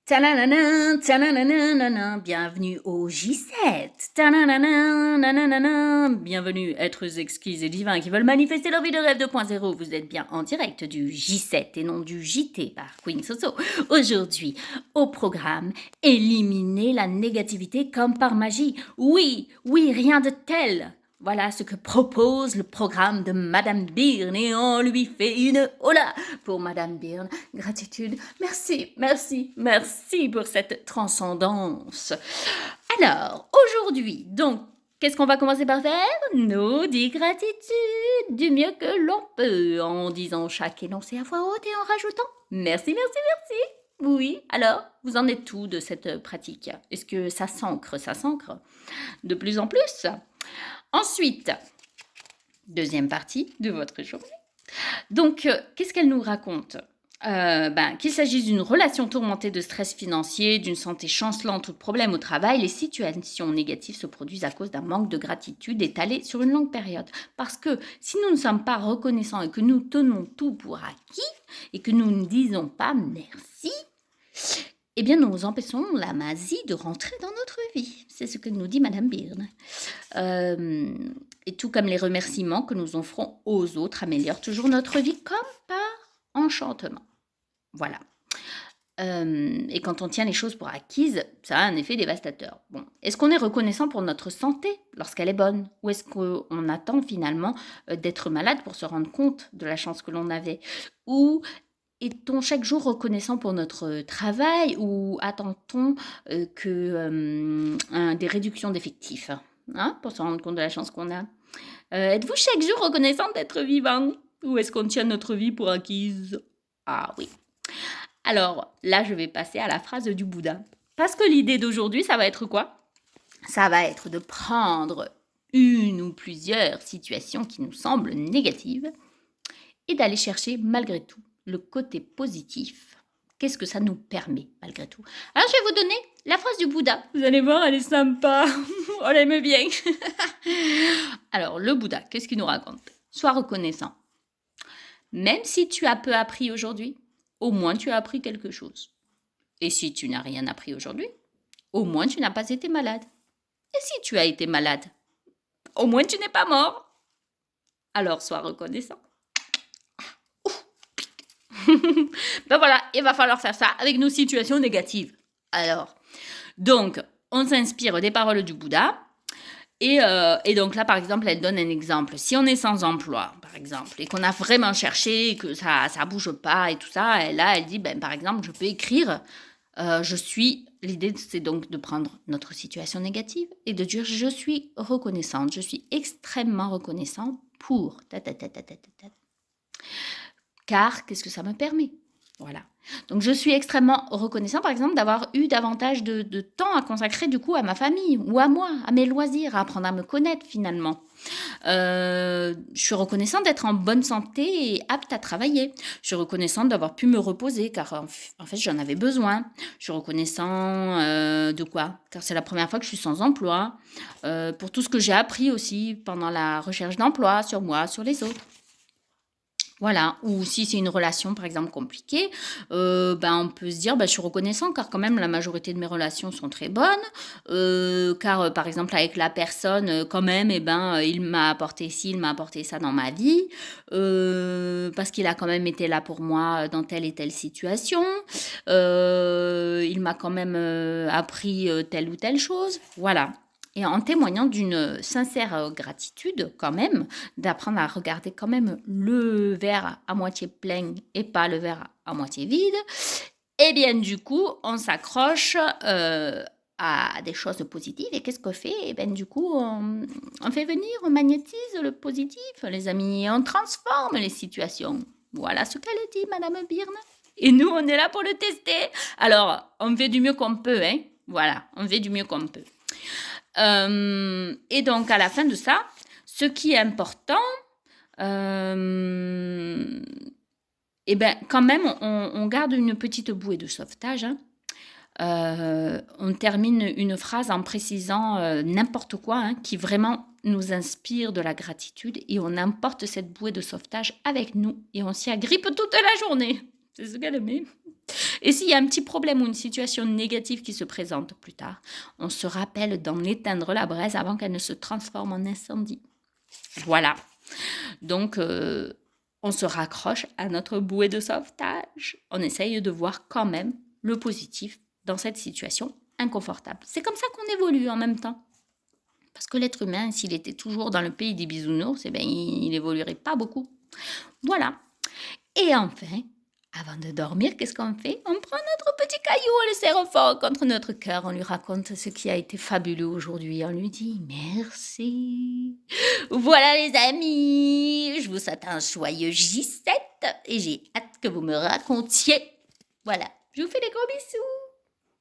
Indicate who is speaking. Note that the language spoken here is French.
Speaker 1: Ta-na-na-na, ta-na-na-na-na-na, bienvenue au J7. Ta-na-na-na-na-na-na-na, bienvenue, êtres exquis et divins qui veulent manifester leur vie de rêve 2.0. Vous êtes bien en direct du J7 et non du JT par Queen Soso. Aujourd'hui, au programme, éliminer la négativité comme par magie. Oui, rien de tel. Voilà ce que propose le programme de Madame Byrne et on lui fait une hola pour Madame Byrne. Gratitude, merci pour cette transcendance. Alors, aujourd'hui, donc, qu'est-ce qu'on va commencer par faire? Nos 10 gratitudes, du mieux que l'on peut, en disant chaque énoncé à voix haute et en rajoutant merci. Oui, alors, vous en êtes où de cette pratique? Est-ce que ça s'ancre de plus en plus? Ensuite, deuxième partie de votre journée. Donc, qu'est-ce qu'elle nous raconte? Qu'il s'agisse d'une relation tourmentée de stress financier, d'une santé chancelante ou de problèmes au travail, les situations négatives se produisent à cause d'un manque de gratitude étalé sur une longue période. Parce que si nous ne sommes pas reconnaissants et que nous tenons tout pour acquis et que nous ne disons pas merci, eh bien, nous empêchons la magie de rentrer dans notre vie. C'est ce que nous dit Madame Byrne. Et tout comme les remerciements que nous offrons aux autres améliorent toujours notre vie comme par enchantement. Voilà. Et quand on tient les choses pour acquises, ça a un effet dévastateur. Bon, est-ce qu'on est reconnaissant pour notre santé lorsqu'elle est bonne? Ou est-ce qu'on attend finalement d'être malade pour se rendre compte de la chance que l'on avait? Ou est-on chaque jour reconnaissant pour notre travail ou attend-on des réductions d'effectifs pour se rendre compte de la chance qu'on a? Êtes-vous chaque jour reconnaissant d'être vivant? Ou est-ce qu'on tient notre vie pour acquise? Ah oui. Alors là, je vais passer à la phrase du Bouddha. Parce que l'idée d'aujourd'hui, ça va être quoi? Ça va être de prendre une ou plusieurs situations qui nous semblent négatives et d'aller chercher malgré tout le côté positif. Qu'est-ce que ça nous permet malgré tout? Alors je vais vous donner la phrase du Bouddha. Vous allez voir, elle est sympa. On l'aime bien. Alors le Bouddha, qu'est-ce qu'il nous raconte? Sois reconnaissant. Même si tu as peu appris aujourd'hui, au moins tu as appris quelque chose. Et si tu n'as rien appris aujourd'hui, au moins tu n'as pas été malade. Et si tu as été malade, au moins tu n'es pas mort. Alors sois reconnaissant. Ben voilà, il va falloir faire ça avec nos situations négatives. Alors, donc, on s'inspire des paroles du Bouddha. Et donc là, par exemple, elle donne un exemple. Si on est sans emploi, par exemple, et qu'on a vraiment cherché, et que ça bouge pas et tout ça, et là, elle dit, par exemple, je peux écrire, l'idée, c'est donc de prendre notre situation négative et de dire, je suis reconnaissante, je suis extrêmement reconnaissante pour car qu'est-ce que ça me permet? Voilà. Donc, je suis extrêmement reconnaissant, par exemple, d'avoir eu davantage de temps à consacrer, du coup, à ma famille ou à moi, à mes loisirs, à apprendre à me connaître, finalement. Je suis reconnaissante d'être en bonne santé et apte à travailler. Je suis reconnaissante d'avoir pu me reposer, car en fait, j'en avais besoin. Je suis reconnaissant de quoi? Car c'est la première fois que je suis sans emploi. Pour tout ce que j'ai appris aussi pendant la recherche d'emploi sur moi, sur les autres. Voilà, ou si c'est une relation par exemple compliquée, on peut se dire je suis reconnaissant car quand même la majorité de mes relations sont très bonnes, car par exemple avec la personne quand même il m'a apporté ci, il m'a apporté ça dans ma vie, parce qu'il a quand même été là pour moi dans telle et telle situation, il m'a quand même appris telle ou telle chose, voilà. Et en témoignant d'une sincère gratitude quand même, d'apprendre à regarder quand même le verre à moitié plein et pas le verre à moitié vide, et bien du coup, on s'accroche à des choses positives. Et qu'est-ce qu'on fait? Et bien du coup, on fait venir, on magnétise le positif, les amis, on transforme les situations. Voilà ce qu'elle dit, Madame Byrne. Et nous, on est là pour le tester. Alors, on fait du mieux qu'on peut, hein. Voilà, on fait du mieux qu'on peut. Et donc, à la fin de ça, ce qui est important, quand même, on garde une petite bouée de sauvetage. On termine une phrase en précisant n'importe quoi qui vraiment nous inspire de la gratitude et on emporte cette bouée de sauvetage avec nous et on s'y agrippe toute la journée. C'est ce qu'elle met. Et s'il y a un petit problème ou une situation négative qui se présente plus tard, on se rappelle d'en éteindre la braise avant qu'elle ne se transforme en incendie. Voilà. Donc, on se raccroche à notre bouée de sauvetage. On essaye de voir quand même le positif dans cette situation inconfortable. C'est comme ça qu'on évolue en même temps. Parce que l'être humain, s'il était toujours dans le pays des bisounours, eh bien, il n'évoluerait pas beaucoup. Voilà. Et enfin, avant de dormir, qu'est-ce qu'on fait? On prend notre petit caillou, on le serre fort contre notre cœur, on lui raconte ce qui a été fabuleux aujourd'hui, on lui dit merci. Voilà les amis, je vous souhaite un joyeux J7 et j'ai hâte que vous me racontiez. Voilà, je vous fais des gros bisous.